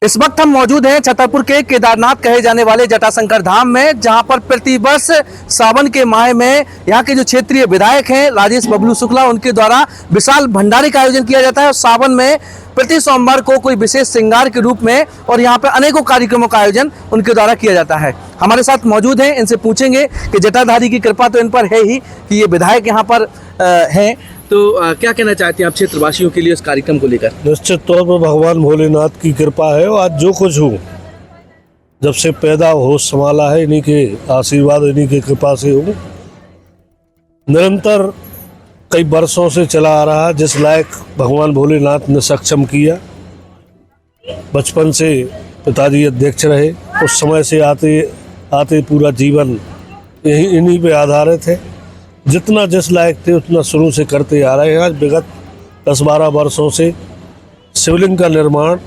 इस वक्त हम मौजूद हैं छतरपुर के केदारनाथ कहे जाने वाले जटाशंकर धाम में, जहां पर प्रतिवर्ष सावन के माह में यहाँ के जो क्षेत्रीय विधायक हैं राजेश बबलू शुक्ला, उनके द्वारा विशाल भंडारे का आयोजन किया जाता है। और सावन में प्रति सोमवार को कोई विशेष श्रृंगार के रूप में और यहाँ पर अनेकों कार्यक्रमों का आयोजन उनके द्वारा किया जाता है। हमारे साथ मौजूद हैं, इनसे पूछेंगे कि जटाधारी की कृपा तो इन पर है ही कि ये विधायक यहाँ पर हैं, तो क्या कहना चाहते हैं आप क्षेत्रवासियों के लिए इस कार्यक्रम को लेकर? निश्चित तौर पर भगवान भोलेनाथ की कृपा है और आज जो कुछ हूँ, जब से पैदा होश संभाला है, इन्हीं के आशीर्वाद, इन्हीं की कृपा से हूँ। निरंतर कई वर्षों से चला आ रहा है, जिस लायक भगवान भोलेनाथ ने सक्षम किया। बचपन से पिताजी अध्यक्ष रहे, उस समय से आते आते पूरा जीवन इन्हीं पे आधारित है। जितना जिस लायक थे उतना शुरू से करते आ रहे हैं। आज विगत 10-12 वर्षों से शिवलिंग का निर्माण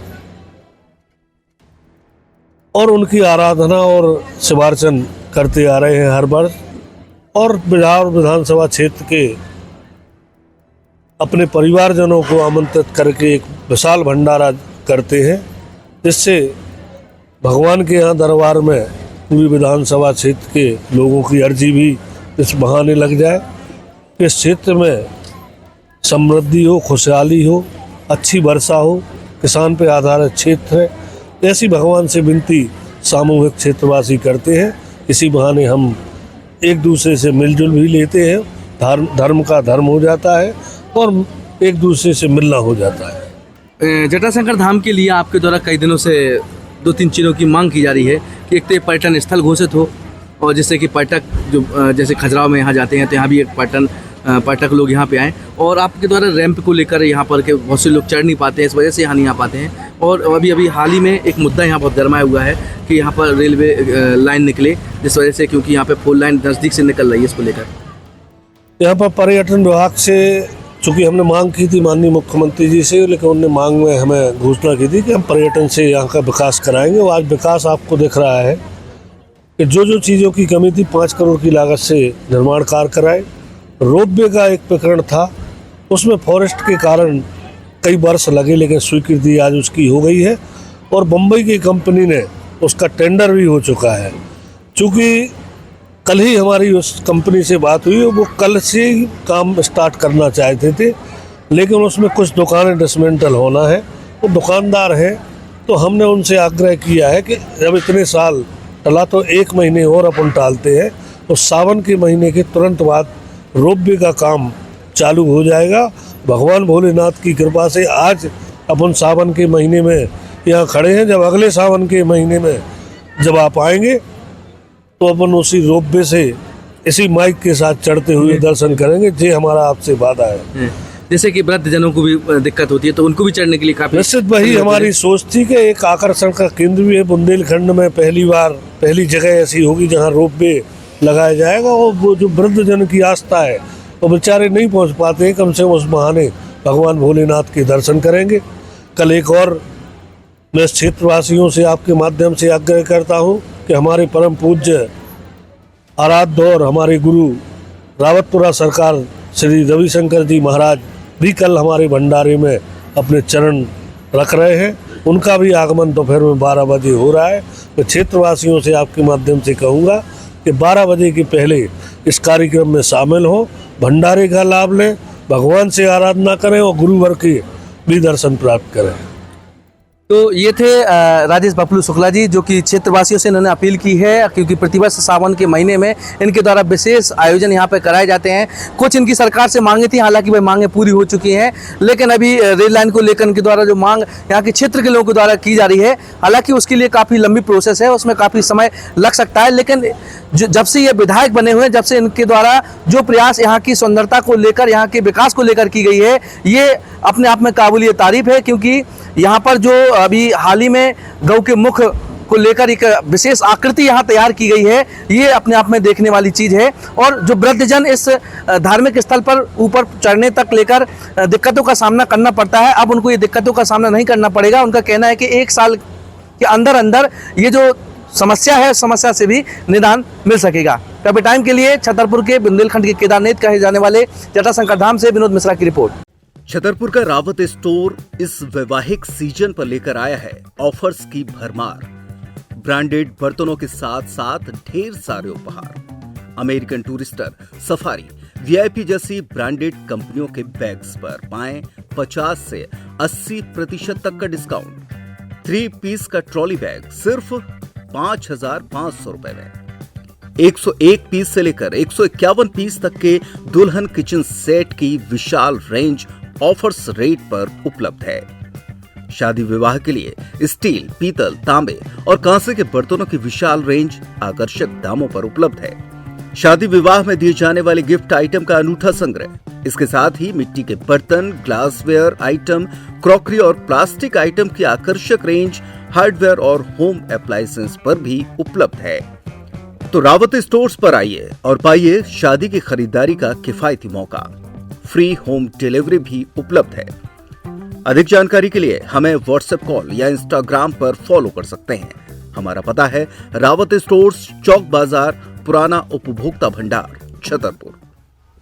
और उनकी आराधना और शिवार्चन करते आ रहे हैं हर वर्ष। और बिहार विधानसभा क्षेत्र के अपने परिवारजनों को आमंत्रित करके एक विशाल भंडारा करते हैं, जिससे भगवान के यहाँ दरबार में पूरी विधानसभा क्षेत्र के लोगों की अर्जी भी इस बहाने लग जाए कि इस क्षेत्र में समृद्धि हो, खुशहाली हो, अच्छी वर्षा हो, किसान पे आधारित क्षेत्र है। ऐसी भगवान से विनती सामूहिक क्षेत्रवासी करते हैं। इसी बहाने हम एक दूसरे से मिलजुल भी लेते हैं, धर्म का धर्म हो जाता है और एक दूसरे से मिलना हो जाता है। जटाशंकर धाम के लिए आपके द्वारा कई दिनों से 2-3 चीज़ों की मांग की जा रही है कि एक तो पर्यटन स्थल घोषित हो, और जिससे कि पर्यटक जो जैसे खजुराहो में यहाँ जाते हैं तो यहाँ भी एक पर्यटक लोग यहाँ पे आएँ। और आपके द्वारा रैंप को लेकर यहाँ पर के बहुत से लोग चढ़ नहीं पाते हैं, इस वजह से यहाँ नहीं आ पाते हैं। और अभी हाल ही में एक मुद्दा यहाँ बहुत गरमाया हुआ है कि यहाँ पर रेलवे लाइन निकले, जिस वजह से क्योंकि यहाँ पे 4 लाइन नज़दीक से निकल रही है। इसको लेकर यहाँ पर पर्यटन विभाग से चूँकि हमने मांग की थी माननीय मुख्यमंत्री जी से, लेकिन उन्होंने मांग में हमें घोषणा की थी कि हम पर्यटन से यहाँ का विकास कराएंगे। और आज विकास आपको दिख रहा है कि जो चीज़ों की कमी थी 5 करोड़ की लागत से निर्माण कार्य कराए। रोपवे का एक प्रकरण था, उसमें फॉरेस्ट के कारण कई वर्ष लगे, लेकिन स्वीकृति आज उसकी हो गई है और बम्बई की कंपनी ने उसका टेंडर भी हो चुका है। चूँकि कल ही हमारी उस कंपनी से बात हुई, वो कल से ही काम स्टार्ट करना चाहते थे, लेकिन उसमें कुछ दुकानें डिसमेंटल होना है। वो दुकानदार हैं, तो हमने उनसे आग्रह किया है कि जब इतने साल टला तो 1 महीने और अपन टालते हैं, तो सावन के महीने के तुरंत बाद रोपवे का काम चालू हो जाएगा। भगवान भोलेनाथ की कृपा से आज अपन सावन के महीने में यहाँ खड़े हैं। जब अगले सावन के महीने में जब आप आएंगे तो अपन उसी रोपवे से इसी माइक के साथ चढ़ते हुए दर्शन करेंगे। ये हमारा आपसे वादा है। जैसे कि वृद्ध जनों को भी दिक्कत होती है, तो उनको भी चढ़ने के लिए काफी निश्चित वही हमारी सोच थी कि एक आकर्षण का केंद्र भी है। बुंदेलखंड में पहली जगह ऐसी होगी जहां रोपवे लगाया जाएगा। और वो जो वृद्ध जन की आस्था है, वो बेचारे नहीं पहुंच पाते हैं, कम से कम उस बहाने भगवान भोलेनाथ के दर्शन करेंगे। कल एक और मैं क्षेत्रवासियों से आपके माध्यम से आग्रह करता हूँ कि हमारे परम पूज्य आराध्य और हमारे गुरु रावतपुरा सरकार श्री रविशंकर जी महाराज भी कल हमारे भंडारे में अपने चरण रख रहे हैं। उनका भी आगमन दोपहर में 12 बजे हो रहा है। मैं क्षेत्रवासियों से आपके माध्यम से कहूँगा कि 12 बजे के पहले इस कार्यक्रम में शामिल हों, भंडारे का लाभ लें, भगवान से आराधना करें और गुरुवर के भी दर्शन प्राप्त करें। तो ये थे राजेश बबलू शुक्ला जी, जो कि क्षेत्रवासियों से इन्होंने अपील की है, क्योंकि प्रतिवर्ष सावन के महीने में इनके द्वारा विशेष आयोजन यहाँ पे कराए जाते हैं। कुछ इनकी सरकार से मांगे थी, हालांकि वह मांगे पूरी हो चुकी हैं, लेकिन अभी रेल लाइन को लेकर इनके द्वारा जो मांग यहाँ के क्षेत्र के लोगों के द्वारा की जा रही है, हालांकि उसके लिए काफ़ी लंबी प्रोसेस है, उसमें काफ़ी समय लग सकता है। लेकिन जब से ये विधायक बने हुए हैं, जब से इनके द्वारा जो प्रयास यहाँ की सुंदरता को लेकर, यहाँ के विकास को लेकर की गई है, ये अपने आप में काबिल तारीफ है। क्योंकि यहाँ पर जो अभी हाल ही में गौ के मुख को लेकर एक विशेष आकृति यहाँ तैयार की गई है, ये अपने आप में देखने वाली चीज़ है। और जो वृद्धजन इस धार्मिक स्थल पर ऊपर चढ़ने तक लेकर दिक्कतों का सामना करना पड़ता है, अब उनको ये दिक्कतों का सामना नहीं करना पड़ेगा। उनका कहना है कि 1 साल के अंदर ये जो समस्या है, समस्या से भी निदान मिल सकेगा। तब टाइम के लिए छतरपुर के बुंदेलखंड के केदारनाथ कहे जाने वाले जटाशंकर धाम से विनोद मिश्रा की रिपोर्ट। छतरपुर का रावत स्टोर इस वैवाहिक सीजन पर लेकर आया है ऑफर्स की भरमार। ब्रांडेड बर्तनों के साथ साथ ढेर सारे उपहार। अमेरिकन टूरिस्टर, सफारी, वीआईपी जैसी ब्रांडेड कंपनियों के बैग्स पर पाएं 50 से 80% तक का डिस्काउंट। 3 पीस का ट्रॉली बैग सिर्फ 5,500 रुपए में। 101 पीस से लेकर 151 पीस तक के दुल्हन किचन सेट की विशाल रेंज ऑफर्स रेट पर उपलब्ध है। शादी विवाह के लिए स्टील, पीतल, तांबे और कांसे के बर्तनों की विशाल रेंज आकर्षक दामों पर उपलब्ध है। शादी विवाह में दिए जाने वाले गिफ्ट आइटम का अनूठा संग्रह, इसके साथ ही मिट्टी के बर्तन, ग्लासवेयर आइटम, क्रॉकरी और प्लास्टिक आइटम की आकर्षक रेंज हार्डवेयर और होम अप्लायंसेस पर भी उपलब्ध है। तो रावत स्टोर्स पर आइए और पाइए शादी की खरीदारी का किफायती मौका। फ्री होम डिलीवरी भी उपलब्ध है। अधिक जानकारी के लिए हमें व्हाट्सएप कॉल या इंस्टाग्राम पर फॉलो कर सकते हैं। हमारा पता है रावत स्टोर्स, चौक बाजार, पुराना उपभोक्ता भंडार, छतरपुर।